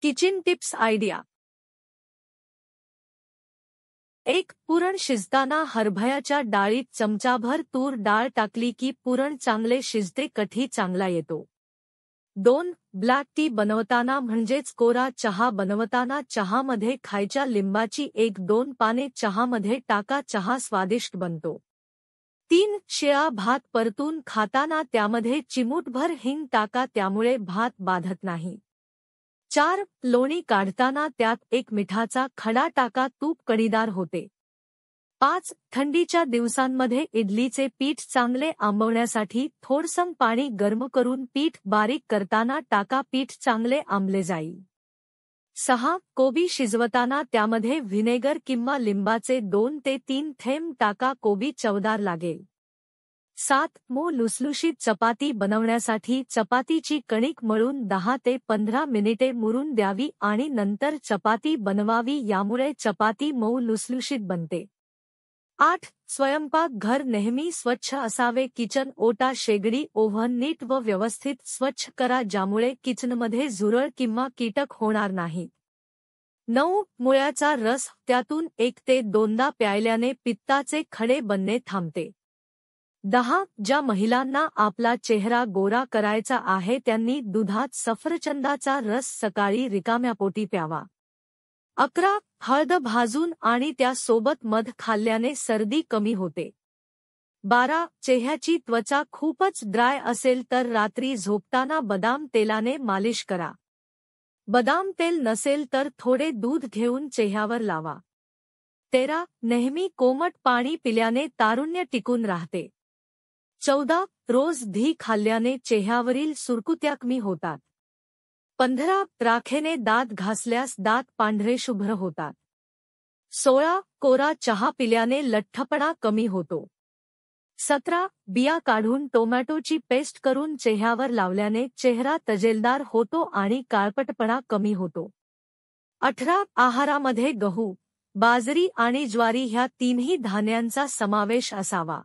Kitchen tips idea. 1. पुरण शिजताना हरभऱ्याच्या डाळीत चमचाभर तूर डाळ टाकली की पुरण चांगले शिजते, कठी चांगला येतो। 2. ब्लॅक टी बनवताना म्हणजेच कोरा चहा बनवताना चहामध्ये खायच्या लिंबाची 1-2 पाने चहामध्ये टाका, चहा स्वादिष्ट बनतो। 3. शिळा भात परतून खाताना त्यामध्ये चिमूटभर हिंग टाका, त्यामुळे भात बाधत नाही। 4. लोणी काढताना त्यात 1 मिठाचा खडा टाका, तूप कणीदार होते। 5. थंडीच्या दिवसांमध्ये इडलीचे पीठ चांगले आंबवण्यासाठी थोडसं पाणी गरम करून पीठ बारीक करताना टाका, पीठ चांगले आंबले जाईल। 6. कोबी शिजवताना त्यामध्ये व्हिनेगर किंवा लिंबाचे 2 ते 3 थेंब टाका, कोबी चवदार लागेल। 7. मऊ लुसलुशीत चपाती बनवण्यासाठी चपातीची कणिक मळून 10 ते 15 मिनिटे मुरून द्यावी आणि नंतर चपाती बनवावी, यामुळे चपाती मऊ लुसलुशीत बनते। 8. स्वयंपाकघर नेहमी स्वच्छ असावे, किचन ओटा शेगडी ओव्हन नीट व व्यवस्थित स्वच्छ करा, ज्यामुळे किचनमध्ये झुरळ किंवा कीटक होणार नाहीत। 9. मुळ्याचा रस, त्यातून 1 ते 2दा प्यायल्याने पित्ताचे खडे बनणे थांबते। 10. ज्या महिलांना आपला चेहरा गोरा करायचा आहे त्यांनी दुधात सफरचंदाचा रस सकाळी रिकाम्या पोटी प्यावा। 11. हळद भाजून आणि त्यासोबत मध खाल्ल्याने सर्दी कमी होते। 12. चेहऱ्याची त्वचा खूपच ड्राय असेल तर रात्री झोपताना बदाम तेलाने मालिश करा। बदाम तेल नसेल तर थोडे दूध घेऊन चेहऱ्यावर लावा। 13. नेहमी कोमट पाणी पिल्याने तारुण्य टिकून राहते। 14. रोज दही खाल्ल्याने चेहऱ्यावरील सुरकुत्या कमी होतात। 15. राखेने दात घासल्यास दात पांढरे शुभ्र होतात। 16. कोरा चहा पिल्याने लठ्ठपणा कमी होतो। 17. बिया काढून टोमॅटोची पेस्ट करून चेहऱ्यावर लावल्याने चेहरा तजेलदार होतो आणि काळपटपणा कमी होतो। 18. आहारामध्ये गहू, बाजरी आणि ज्वारी ह्या तिन्ही धान्यांचा समावेश असावा।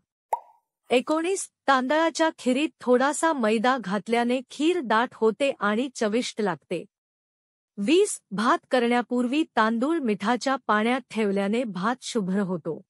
19. तांदळाच्या खिरीत थोडासा मैदा घातल्याने खीर दाट होते आणि चविष्ट लागते। 20. भात करण्यापूर्वी तांदूळ मिठाच्या पाण्यात ठेवल्याने भात शुभ्र होतो।